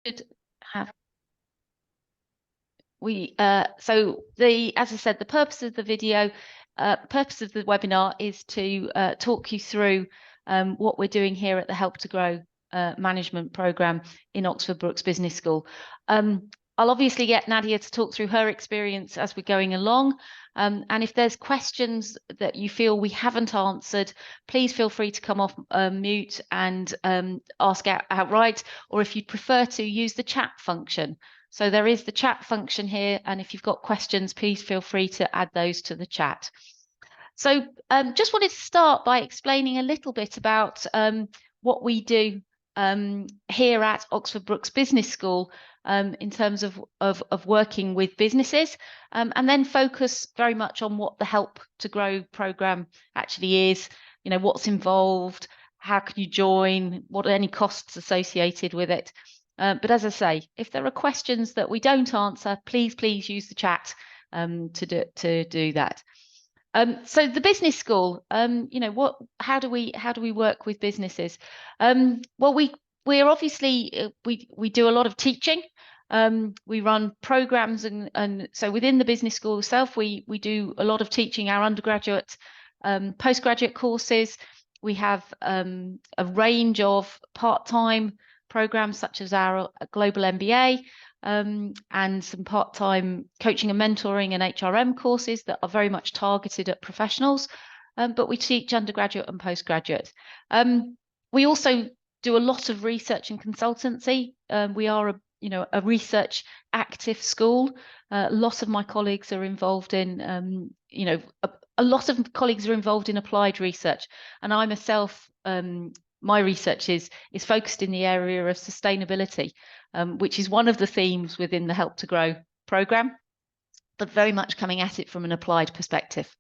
should have as I said, the purpose of the video, purpose of the webinar is to talk you through what we're doing here at the Help to Grow management program in Oxford Brookes Business School. I'll obviously get Nadia to talk through her experience as we're going along. And if there's questions that you feel we haven't answered, please feel free to come off mute and ask outright, or if you'd prefer to, use the chat function. So there is the chat function here, and if you've got questions, please feel free to add those to the chat. So just wanted to start by explaining a little bit about what we do here at Oxford Brookes Business School in terms of working with businesses, and then focus very much on what the Help to Grow programme actually is, you know, what's involved, how can you join, what are any costs associated with it. But as I say, if there are questions that we don't answer, please use the chat to do that. So the business school, you know, how do we work with businesses? Well, we're obviously we do a lot of teaching. We run programs, and so within the business school itself, we do a lot of teaching our undergraduate, postgraduate courses. We have a range of part-time programs such as our global MBA, and some part-time coaching and mentoring and HRM courses that are very much targeted at professionals, but we teach undergraduate and postgraduate. We also do a lot of research and consultancy. We are a research active school. A lot of my colleagues are involved in a lot of colleagues are involved in applied research, and I myself, my research is focused in the area of sustainability, which is one of the themes within the Help to Grow programme, but very much coming at it from an applied perspective.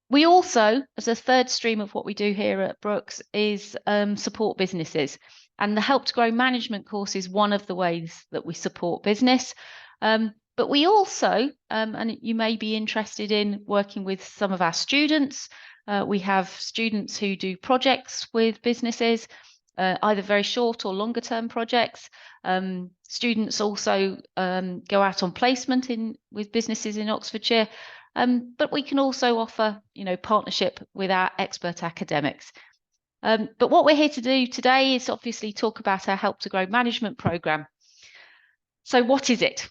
We also, as a third stream of what we do here at Brookes, is support businesses. And the Help to Grow management course is one of the ways that we support business. But we also, and you may be interested in working with some of our students. We have students who do projects with businesses, either very short or longer term projects. Students also go out on placement with businesses in Oxfordshire. But we can also offer, partnership with our expert academics. But what we're here to do today is obviously talk about our Help to Grow management programme. So what is it?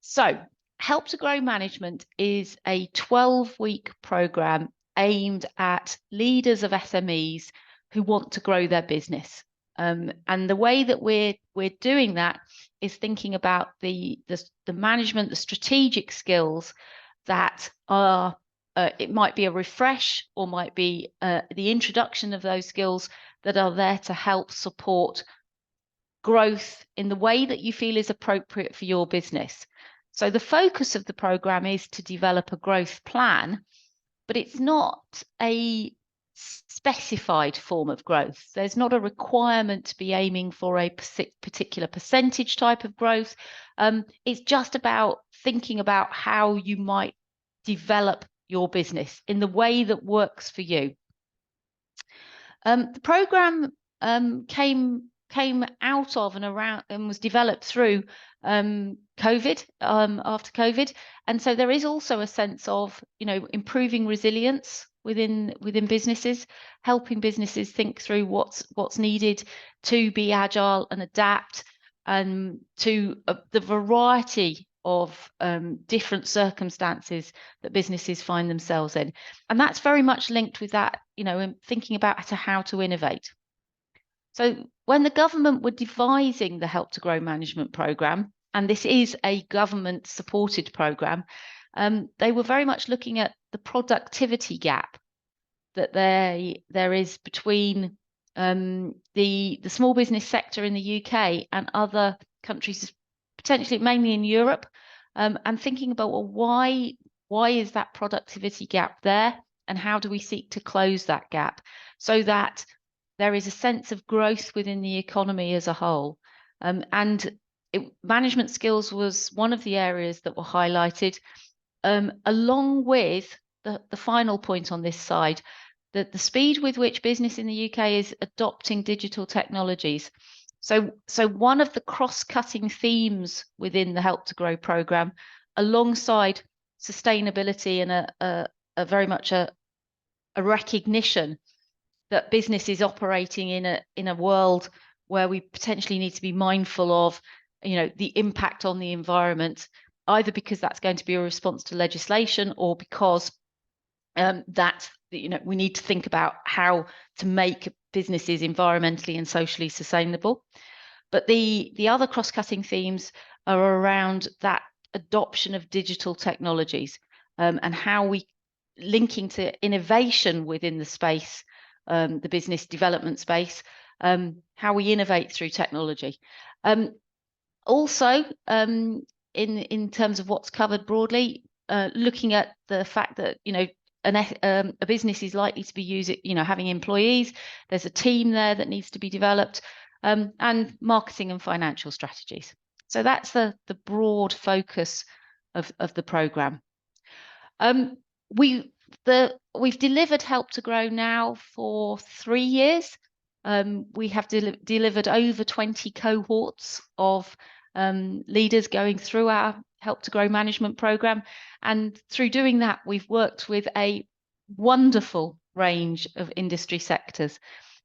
So Help to Grow management is a 12-week programme aimed at leaders of SMEs who want to grow their business. And the way that we're doing that is thinking about the management, the strategic skills that are, it might be a refresh or might be the introduction of those skills that are there to help support growth in the way that you feel is appropriate for your business. So the focus of the programme is to develop a growth plan, but it's not a specified form of growth. There's not a requirement to be aiming for a particular percentage type of growth. It's just about thinking about how you might develop your business in the way that works for you. The programme came out of and around and was developed through COVID, after COVID, and so there is also a sense of improving resilience within businesses, helping businesses think through what's needed to be agile and adapt to the variety of different circumstances that businesses find themselves in, and that's very much linked with that, thinking about how to innovate. So when the government were devising the Help to Grow management programme, and this is a government-supported programme, they were very much looking at the productivity gap that there is between the small business sector in the UK and other countries, potentially mainly in Europe, and thinking about, well, why is that productivity gap there, and how do we seek to close that gap so that there is a sense of growth within the economy as a whole. Management skills was one of the areas that were highlighted, along with the final point on this side, that the speed with which business in the UK is adopting digital technologies. So one of the cross-cutting themes within the Help to Grow program, alongside sustainability and a very much a recognition that business is operating in a world where we potentially need to be mindful of, the impact on the environment, either because that's going to be a response to legislation or because that we need to think about how to make businesses environmentally and socially sustainable. But the other cross-cutting themes are around that adoption of digital technologies, and how we linking to innovation within the space, the business development space, how we innovate through technology. Also, in terms of what's covered broadly, looking at the fact that a business is likely to be using, having employees. There's a team there that needs to be developed, and marketing and financial strategies. So that's the broad focus of the program. We've delivered Help to Grow now for 3 years. We have delivered over 20 cohorts of leaders going through our Help to Grow management program. And through doing that, we've worked with a wonderful range of industry sectors.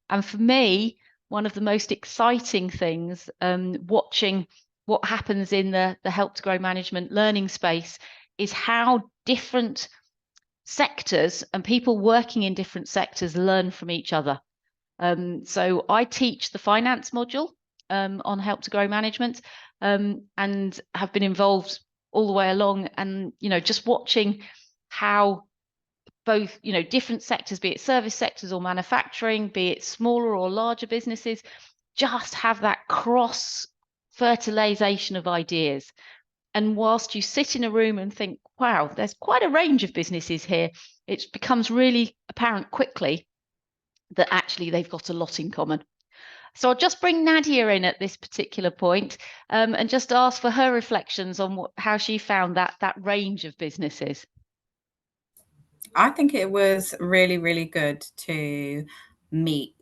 And for me, one of the most exciting things, watching what happens in the Help to Grow management learning space, is how different sectors and people working in different sectors learn from each other. So I teach the finance module on Help to Grow management, and have been involved all the way along, and just watching how both different sectors, be it service sectors or manufacturing, be it smaller or larger businesses, just have that cross fertilization of ideas. And whilst you sit in a room and think, wow, there's quite a range of businesses here, it becomes really apparent quickly that actually they've got a lot in common. So I'll just bring Nadia in at this particular point, and just ask for her reflections on how she found that range of businesses. I think it was really, really good to meet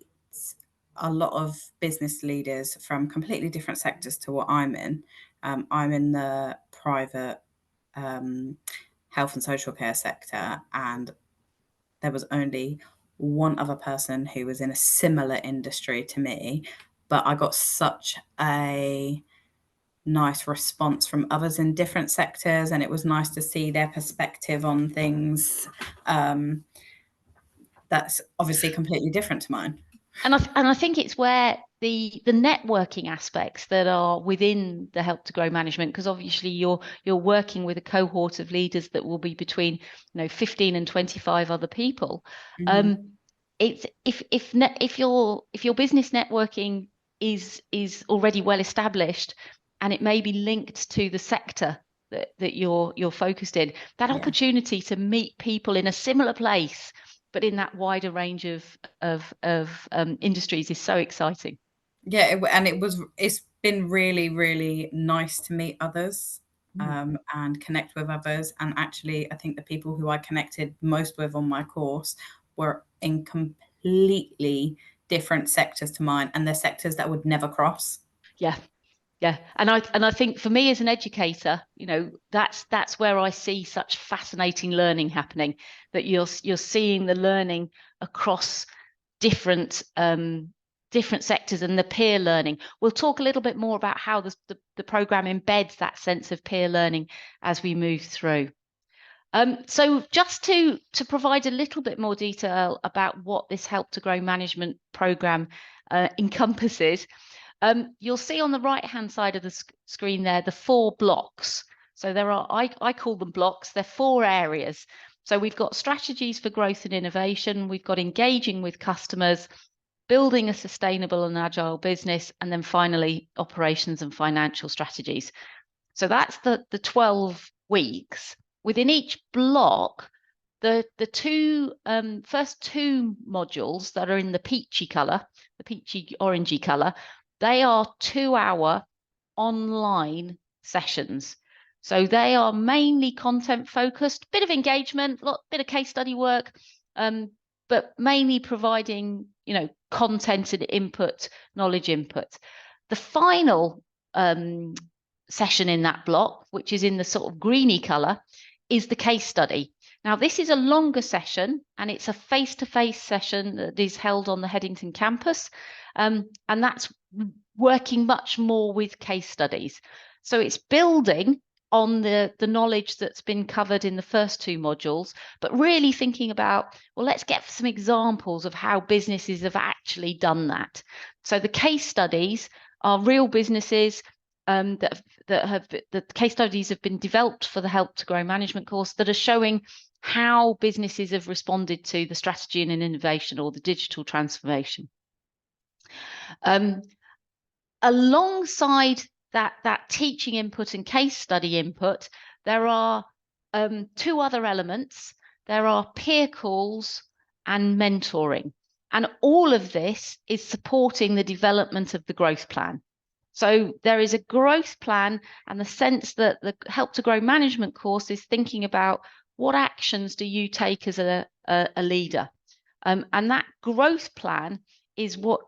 a lot of business leaders from completely different sectors to what I'm in. I'm in the private health and social care sector, and there was only one other person who was in a similar industry to me, but I got such a nice response from others in different sectors, and it was nice to see their perspective on things that's obviously completely different to mine. And I think it's where the networking aspects that are within the Help to Grow management, because obviously you're working with a cohort of leaders that will be between 15 and 25 other people. It's if your business networking is already well established, and it may be linked to the sector that you're focused in, that opportunity to meet people in a similar place but in that wider range of industries is so exciting. Yeah, it's been really, really nice to meet others, and connect with others. And actually, I think the people who I connected most with on my course were in completely different sectors to mine, and they're sectors that would never cross. Yeah. Yeah, and I think for me as an educator, that's where I see such fascinating learning happening. That you're seeing the learning across different sectors and the peer learning. We'll talk a little bit more about how the program embeds that sense of peer learning as we move through. So just to provide a little bit more detail about what this Help to Grow management program encompasses. You'll see on the right-hand side of the screen there, the 4 blocks. So there are, I call them blocks, they're 4 areas. So we've got strategies for growth and innovation, we've got engaging with customers, building a sustainable and agile business, and then finally, operations and financial strategies. So that's the 12 weeks. Within each block, the first 2 modules that are in the peachy color, the peachy orangey color, they are 2-hour online sessions. So they are mainly content focused, bit of engagement, bit of case study work, but mainly providing, content and input, knowledge input. The final session in that block, which is in the sort of greeny colour, is the case study. Now, this is a longer session, and it's a face-to-face session that is held on the Headington campus, and that's working much more with case studies. So it's building on the knowledge that's been covered in the first two modules, but really thinking about, well, let's get some examples of how businesses have actually done that. So the case studies are real businesses the case studies have been developed for the Help to Grow management course that are showing how businesses have responded to the strategy and innovation or the digital transformation. Alongside that teaching input and case study input, there are two other elements. There are peer calls and mentoring. And all of this is supporting the development of the growth plan. So there is a growth plan, and the sense that the Help to Grow management course is thinking about what actions do you take as a leader. And that growth plan is what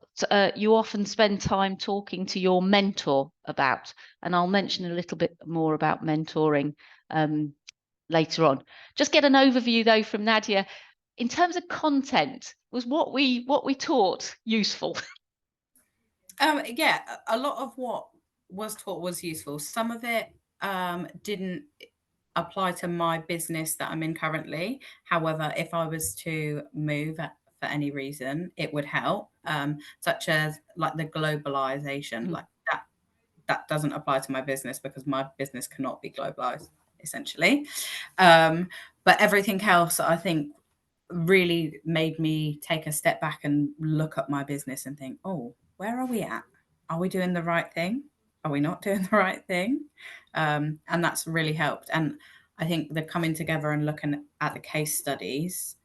you often spend time talking to your mentor about. And I'll mention a little bit more about mentoring later on. Just get an overview though from Nadia. In terms of content, was what we taught useful? Yeah, a lot of what was taught was useful. Some of it didn't apply to my business that I'm in currently. However, if I was to move for any reason, it would help, such as like the globalization, like that doesn't apply to my business because my business cannot be globalized, essentially. But everything else, I think, really made me take a step back and look at my business and think, oh, where are we at? Are we doing the right thing? Are we not doing the right thing? And that's really helped. And I think the coming together and looking at the case studies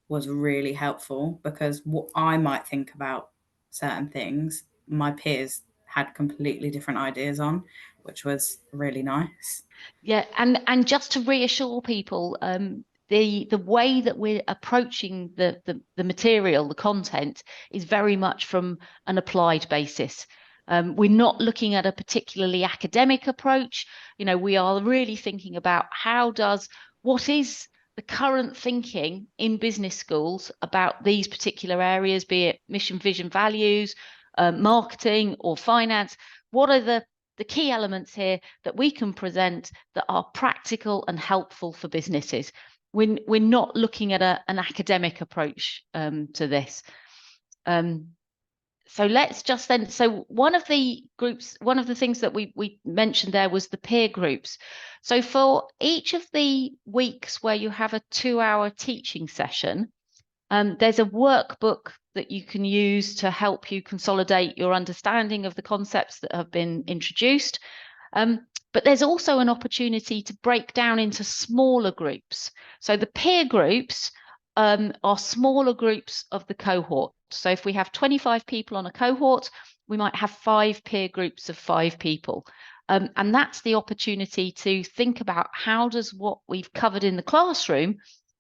was really helpful, because what I might think about certain things, my peers had completely different ideas on, which was really nice. Yeah, and just to reassure people, the way that we're approaching the material, the content, is very much from an applied basis. We're not looking at a particularly academic approach. We are really thinking about what is the current thinking in business schools about these particular areas, be it mission, vision, values, marketing, or finance. What are the key elements here that we can present that are practical and helpful for businesses? We're not looking at an academic approach to this. So let's just then, so one of the things that we mentioned there was the peer groups. So for each of the weeks where you have a 2-hour teaching session, there's a workbook that you can use to help you consolidate your understanding of the concepts that have been introduced. But there's also an opportunity to break down into smaller groups. So the peer groups are smaller groups of the cohort. So if we have 25 people on a cohort, we might have 5 peer groups of 5 people. And that's the opportunity to think about, how does what we've covered in the classroom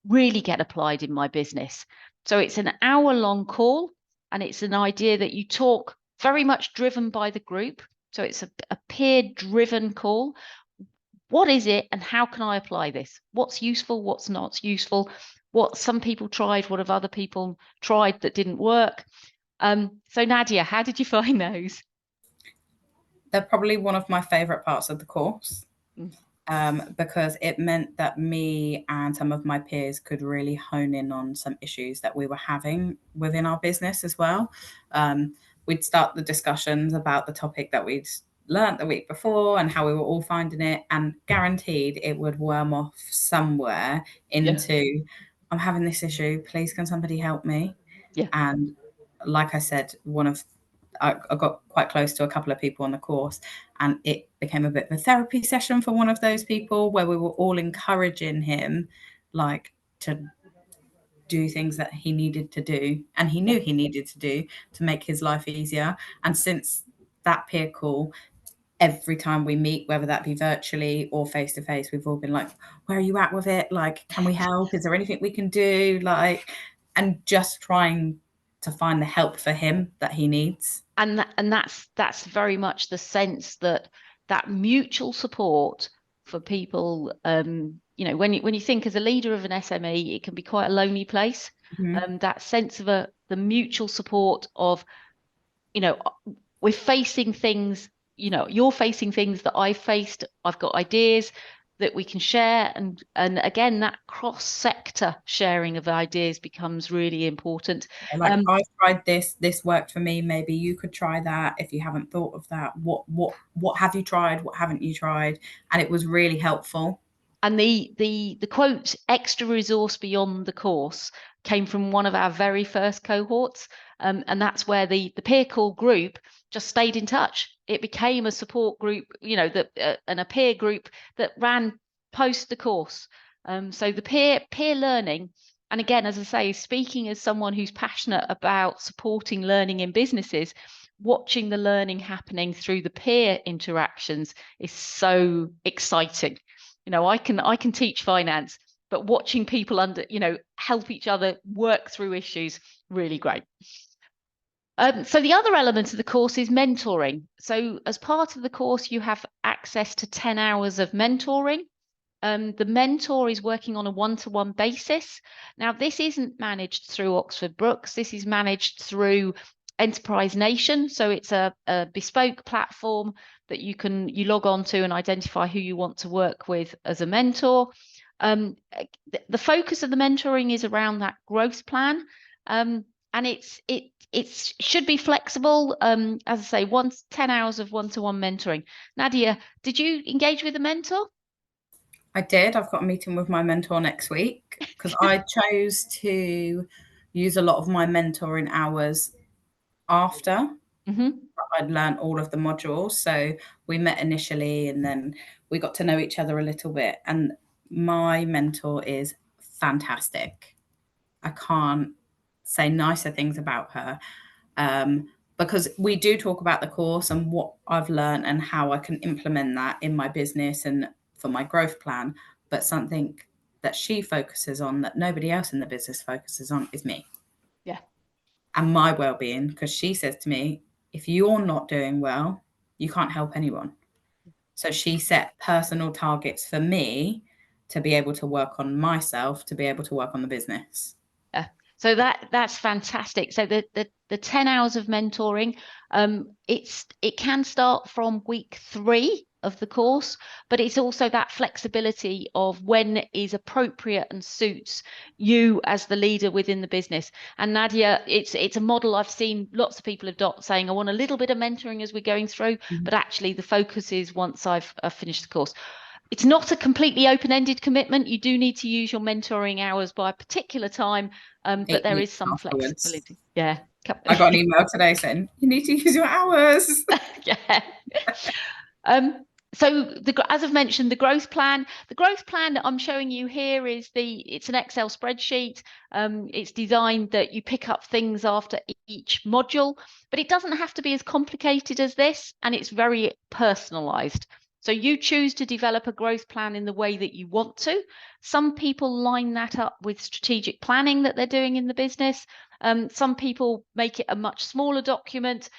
really get applied in my business? So it's an hour-long call, and it's an idea that you talk very much driven by the group. So it's a peer-driven call. What is it, and how can I apply this? What's useful, what's not useful? What some people tried, what have other people tried that didn't work? So Nadia, how did you find those? They're probably one of my favorite parts of the course. Because it meant that me and some of my peers could really hone in on some issues that we were having within our business as well. We'd start the discussions about the topic that we'd learnt the week before and how we were all finding it, and guaranteed it would worm off somewhere into, I'm having this issue, please can somebody help me? Yeah. And like I said, I got quite close to a couple of people on the course, and it became a bit of a therapy session for one of those people, where we were all encouraging him, like, to do things that he needed to do, and he knew he needed to do, to make his life easier. And since that peer call, every time we meet, whether that be virtually or face to face, we've all been like, where are you at with it? Like, can we help? Is there anything we can do? Like, and just trying to find the help for him that he needs. And that's very much the sense that mutual support for people. When you think as a leader of an SME, it can be quite a lonely place. That sense of the mutual support of, we're facing things, you're facing things that I've faced. I've got ideas that we can share, and again, that cross-sector sharing of ideas becomes really important. Like, I've tried this worked for me, maybe you could try that. If you haven't thought of that, what have you tried, what haven't you tried? And it was really helpful. And the quote, extra resource beyond the course, came from one of our very first cohorts. And that's where the peer call group just stayed in touch. It became a support group, and a peer group that ran post the course. So the peer learning, and again, as I say, speaking as someone who's passionate about supporting learning in businesses, watching the learning happening through the peer interactions is so exciting. I can teach finance, but watching people help each other work through issues, really great. So the other element of the course is mentoring. So as part of the course, you have access to 10 hours of mentoring. The mentor is working on a one-to-one basis. Now, this isn't managed through Oxford Brookes. This is managed through Enterprise Nation. So it's a bespoke platform that you log on to and identify who you want to work with as a mentor. The focus of the mentoring is around that growth plan. And it should be flexible. As I say, 10 hours of one-to-one mentoring. Nadia, did you engage with a mentor? I did. I've got a meeting with my mentor next week because I chose to use a lot of my mentoring hours after I'd learned all of the modules. So we met initially and then we got to know each other a little bit. And my mentor is fantastic. I can't say nicer things about her, because we do talk about the course and what I've learned and how I can implement that in my business and for my growth plan. But something that she focuses on that nobody else in the business focuses on is me. Yeah. And my well-being, because she says to me, if you're not doing well, you can't help anyone. So she set personal targets for me to be able to work on myself, to be able to work on the business. Yeah. So that's fantastic. So the 10 hours of mentoring, it can start from week 3 of the course, but it's also that flexibility of when is appropriate and suits you as the leader within the business. And Nadia, it's a model I've seen lots of people adopt, saying I want a little bit of mentoring as we're going through, but actually the focus is once I've finished the course. It's not a completely open-ended commitment. You do need to use your mentoring hours by a particular time, but there is some flexibility. Yeah. I got an email today saying, you need to use your hours. Yeah. So as I've mentioned, the growth plan that I'm showing you here is it's an Excel spreadsheet. It's designed that you pick up things after each module, but it doesn't have to be as complicated as this, and it's very personalized. So you choose to develop a growth plan in the way that you want to. Some people line that up with strategic planning that they're doing in the business. Some people make it a much smaller document,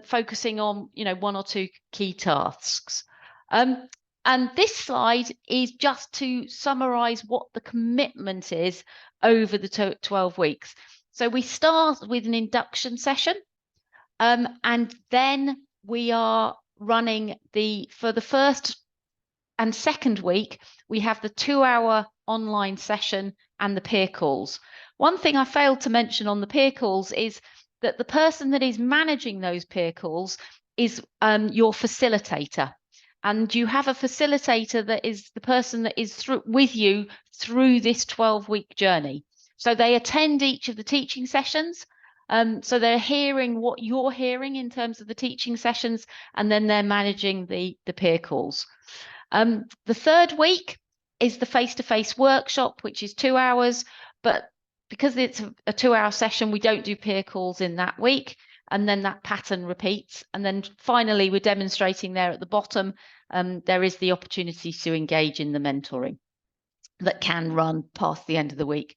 focusing on 1 or 2 key tasks. And this slide is just to summarize what the commitment is over the 12 weeks. So we start with an induction session, and then we are running for the first and second week, we have the 2-hour online session and the peer calls. One thing I failed to mention on the peer calls is that the person that is managing those peer calls is your facilitator. And you have a facilitator that is the person that is with you through this 12-week journey. So they attend each of the teaching sessions. So they're hearing what you're hearing in terms of the teaching sessions, and then they're managing the peer calls. The third week is the face-to-face workshop, which is 2 hours, but because it's a 2-hour session, we don't do peer calls in that week, and then that pattern repeats. And then finally, we're demonstrating there at the bottom, there is the opportunity to engage in the mentoring. that can run past the end of the week.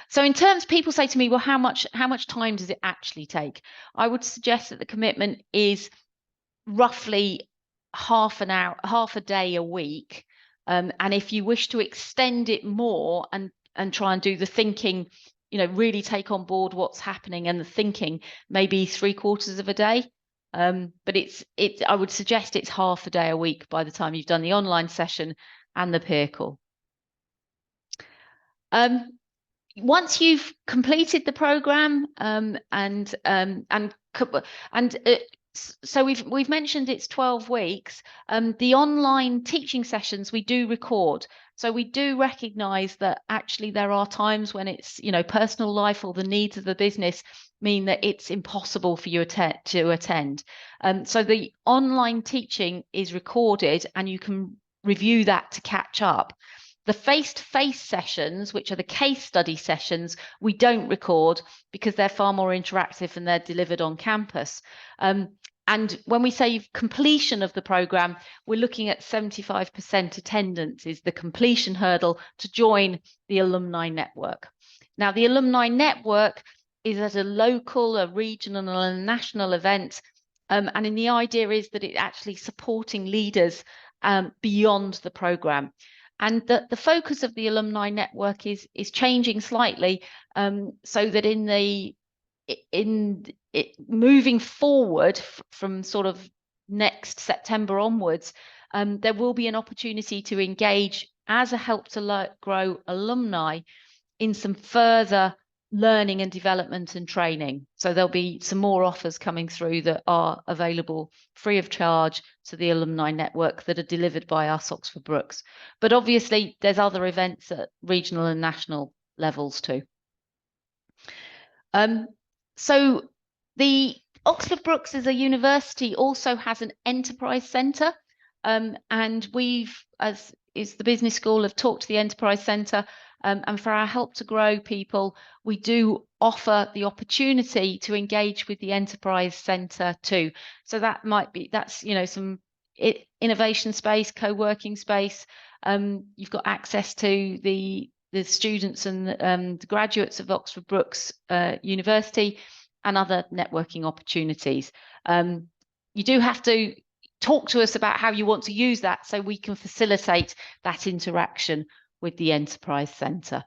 So in terms, people say to me, well, how much time does it actually take? I would suggest that the commitment is roughly half an hour, half a day a week. And if you wish to extend it more and try and do the thinking, really take on board what's happening and the thinking, maybe 3/4 of a day. But I would suggest it's half a day a week by the time you've done the online session and the peer call. Once you've completed the program, so we've mentioned it's 12 weeks. The online teaching sessions we do record, so we do recognise that actually there are times when it's personal life or the needs of the business mean that it's impossible for you to attend. So the online teaching is recorded, and you can review that to catch up. The face-to-face sessions, which are the case study sessions, we don't record because they're far more interactive and they're delivered on campus. And when we say completion of the programme, we're looking at 75% attendance is the completion hurdle to join the alumni network. Now, the alumni network is at a local, a regional, and a national event. And the idea is that it's actually supporting leaders beyond the programme. And the focus of the alumni network is changing slightly, so that moving forward from sort of next September onwards, there will be an opportunity to engage as a Help to Grow alumni in some further learning and development and training. So there'll be some more offers coming through that are available free of charge to the alumni network that are delivered by us, Oxford Brookes. But obviously there's other events at regional and national levels too. So the Oxford Brookes as a university also has an enterprise centre, and we've, as is the business school, have talked to the enterprise centre. And for our Help to Grow people, we do offer the opportunity to engage with the Enterprise Centre too. So that's some innovation space, co-working space. You've got access to the students and the graduates of Oxford Brookes University and other networking opportunities. You do have to talk to us about how you want to use that so we can facilitate that interaction with the Enterprise Centre.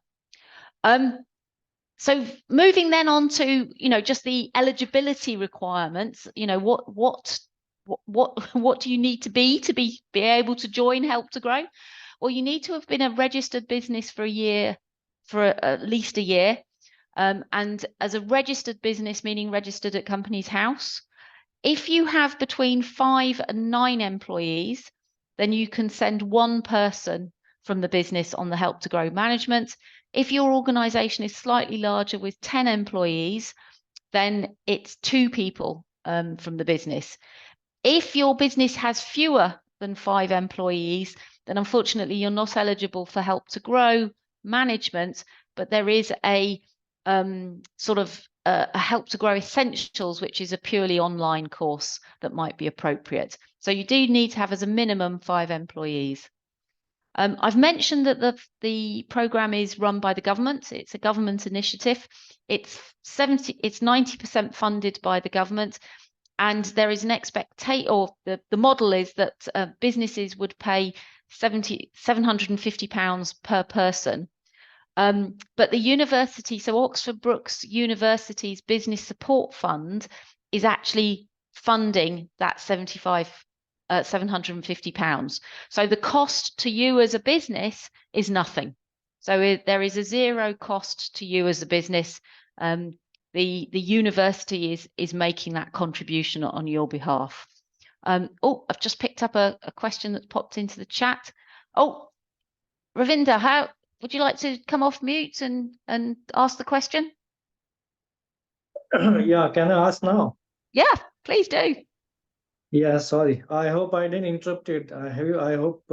So moving then on to just the eligibility requirements. What do you need to be able to join Help to Grow? Well, you need to have been a registered business for at least a year, and as a registered business, meaning registered at Companies House. If you have between 5 and 9 employees, then you can send one person from the business on the Help to Grow management. If your organisation is slightly larger with 10 employees, then it's 2 people from the business. If your business has fewer than 5 employees, then unfortunately you're not eligible for Help to Grow management, but there is a sort of a Help to Grow Essentials, which is a purely online course that might be appropriate. So you do need to have as a minimum 5 employees. I've mentioned that the programme is run by the government. It's a government initiative. It's 90% funded by the government, and there is an expectation, or the model is that businesses would pay £750 per person. But the university, so Oxford Brookes University's Business Support Fund, is actually funding that £750. So the cost to you as a business is nothing. So there is a zero cost to you as a business. The university is making that contribution on your behalf. I've just picked up a question that's popped into the chat. Oh, Ravinda, how would you like to come off mute and ask the question? Yeah, can I ask now? Yeah, please do. Yeah, sorry. I hope I didn't interrupt it. I hope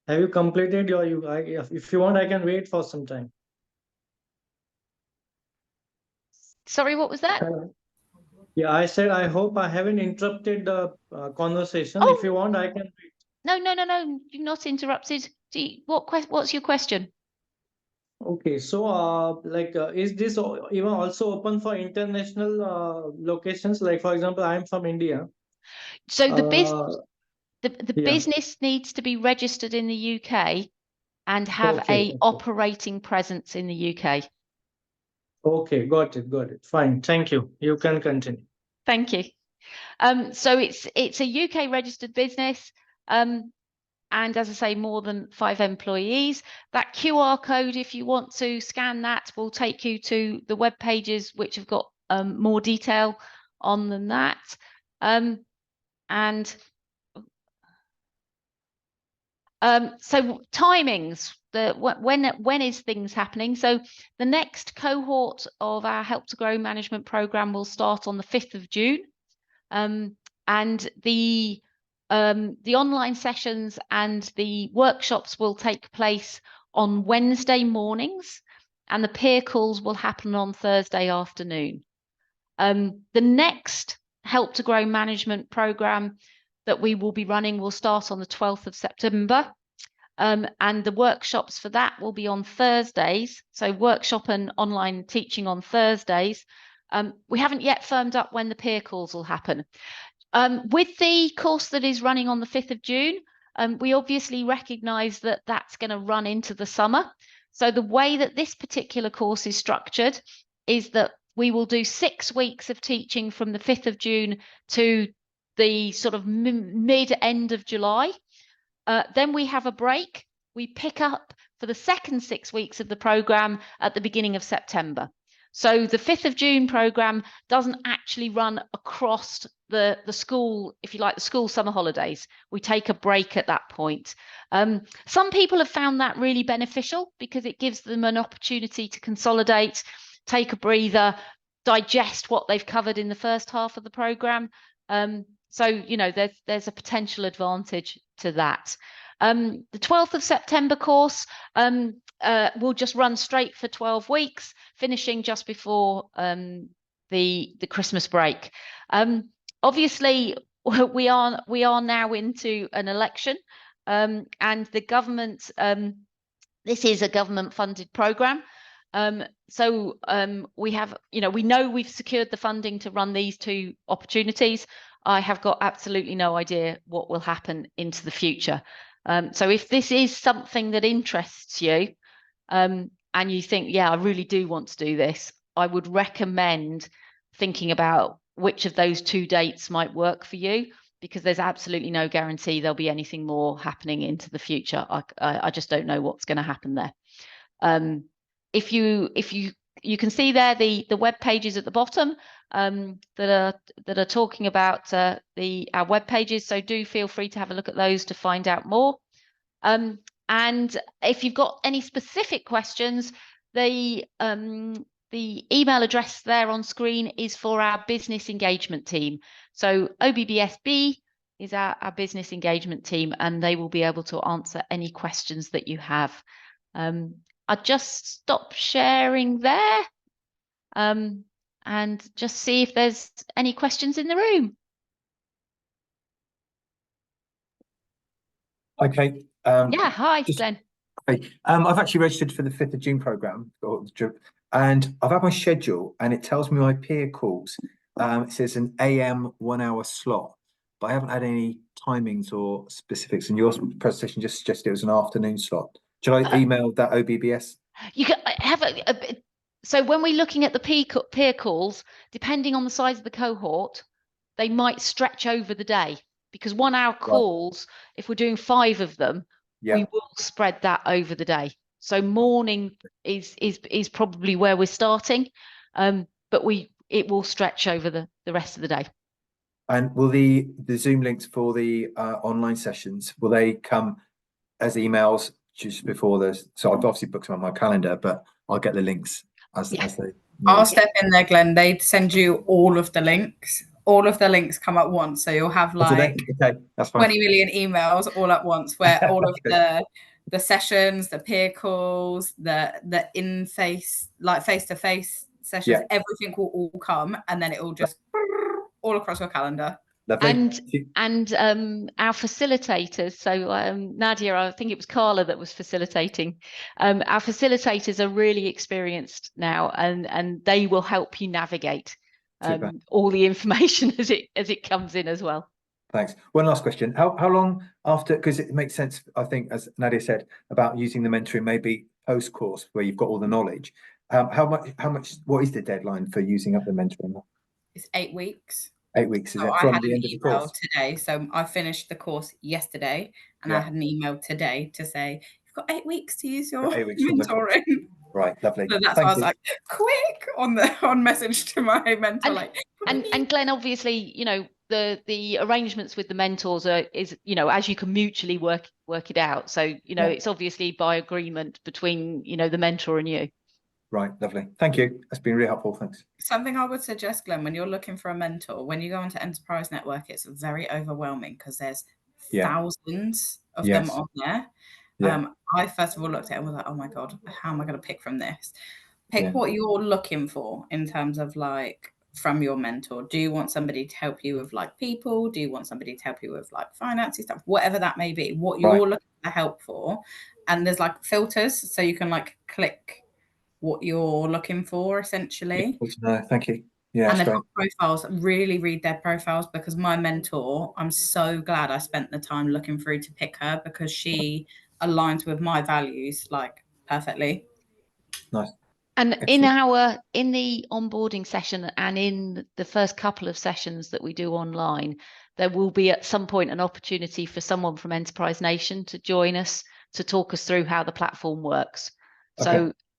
have you completed your if you want I can wait for some time. Sorry, what was that? Yeah, I said I hope I haven't interrupted the conversation. If you want I can wait. No, you've not interrupted. What's your question? Okay, so is this even also open for international locations? Like, for example, I'm from India. So Uh, the yeah. business needs to be registered in the UK and have Okay. a operating presence in the UK. Okay. Got it. Got it. Fine. Thank you. You can continue. Thank you. So it's a UK registered business. And as I say, more than 5 employees. That QR code, if you want to scan that, will take you to the web pages which have got more detail on than that. So timings, when is things happening? So the next cohort of our Help to Grow management program will start on the 5th of June. And the online sessions and the workshops will take place on Wednesday mornings, and the peer calls will happen on Thursday afternoon. The next Help to Grow management program that we will be running will start on the 12th of September. And the workshops for that will be on Thursdays. So workshop and online teaching on Thursdays. We haven't yet firmed up when the peer calls will happen. With the course that is running on the 5th of June, we obviously recognise that that's going to run into the summer. So the way that this particular course is structured is that we will do 6 weeks of teaching from the 5th of June to the sort of mid-end of July. Then we have a break. We pick up for the second 6 weeks of the programme at the beginning of September. So the 5th of June programme doesn't actually run across the school, if you like, the school summer holidays. We take a break at that point. Some people have found that really beneficial because it gives them an opportunity to consolidate, take a breather, digest what they've covered in the first half of the programme. So, you know, there's a potential advantage to that. The 12th of September course will just run straight for 12 weeks, finishing just before the Christmas break. Obviously, we are now into an election, and the government. This is a government-funded program. So we have, you know, we know we've secured the funding to run these 2 opportunities. I have got absolutely no idea what will happen into the future. So if this is something that interests you, and you think, yeah, I really do want to do this, I would recommend thinking about which of those 2 dates might work for you, because there's absolutely no guarantee there'll be anything more happening into the future. I just don't know what's going to happen there. If you can see there the web pages at the bottom that are talking about our web pages, so do feel free to have a look at those to find out more. And if you've got any specific questions, the email address there on screen is for our business engagement team. So OBBS-BEE is our business engagement team, and they will be able to answer any questions that you have. I'll just stop sharing there and just see if there's any questions in the room. Okay. Yeah, hi, Glenn. Hey, I've actually registered for the 5th of June programme, and I've had my schedule and it tells me my peer calls. It says an AM 1 hour slot, but I haven't had any timings or specifics, and your presentation just suggested it was an afternoon slot. Shall I email that OBBS? You can have so when we're looking at the peer calls, depending on the size of the cohort, they might stretch over the day, because 1 hour calls, if we're doing 5 of them, we will spread that over the day. So morning is probably where we're starting, but it will stretch over the rest of the day. And will the Zoom links for the online sessions, will they come as emails just before this? So I've obviously booked them on my calendar, but I'll get the links as they. I'll step in there, Glenn. They send you all of the links. All of the links come at once, so you'll have like that's fine. 20 million emails all at once, where all of the sessions, the peer calls, the in-face, like face-to-face sessions, everything will all come, and then it will just all across your calendar. Lovely. And our facilitators, so Nadia, I think it was Carla that was facilitating. Our facilitators are really experienced now, and they will help you navigate all the information as it comes in as well. Thanks. One last question. How long after, because it makes sense, I think, as Nadia said, about using the mentoring maybe post-course where you've got all the knowledge. What is the deadline for using up the mentoring? It's 8 weeks. 8 weeks, is So it I from had the an end of the email course? today. So I finished the course yesterday, and I had an email today to say, you've got 8 weeks to use your 8 weeks from the course. mentoring. Right, lovely. So that's Thank why I was you. like, quick on message to my mentor. And Glenn, obviously, you know, the arrangements with the mentors is, you know, as you can mutually work it out. So, you know, it's obviously by agreement between, you know, the mentor and you. Right, lovely. Thank you. That's been really helpful. Thanks. Something I would suggest, Glenn, when you're looking for a mentor, when you go onto Enterprise Network, it's very overwhelming because there's thousands of them on there. I first of all looked at it and was like, oh my God, how am I going to pick from this? Pick what you're looking for in terms of like from your mentor. Do you want somebody to help you with like people? Do you want somebody to help you with like financy stuff? Whatever that may be, what you're looking for help for. And there's like filters, so you can like click what you're looking for essentially. No, thank you. Yeah, and they've got profiles. Really read their profiles, because my mentor, I'm so glad I spent the time looking through to pick her, because she aligns with my values like perfectly. Nice. And in the onboarding session and in the first couple of sessions that we do online, there will be at some point an opportunity for someone from Enterprise Nation to join us to talk us through how the platform works.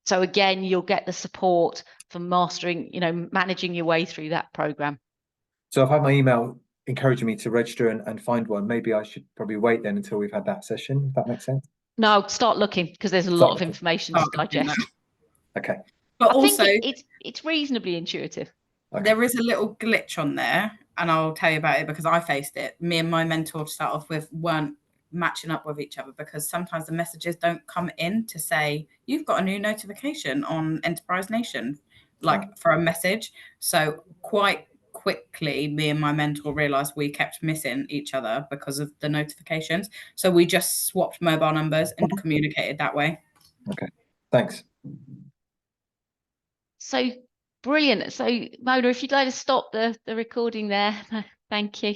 So again, you'll get the support for mastering, you know, managing your way through that program. So I've had my email encouraging me to register and find one. Maybe I should probably wait then until we've had that session, if that makes sense. No, start looking, because there's a lot of information to digest. Okay. But I also, think it's reasonably intuitive. There is a little glitch on there, and I'll tell you about it because I faced it. Me and my mentor to start off with weren't matching up with each other, because sometimes the messages don't come in to say you've got a new notification on Enterprise Nation, like for a message. So quite quickly, me and my mentor realized we kept missing each other because of the notifications. So we just swapped mobile numbers and communicated that way. Okay, thanks. So brilliant. So Mona, if you'd like to stop the recording there, thank you.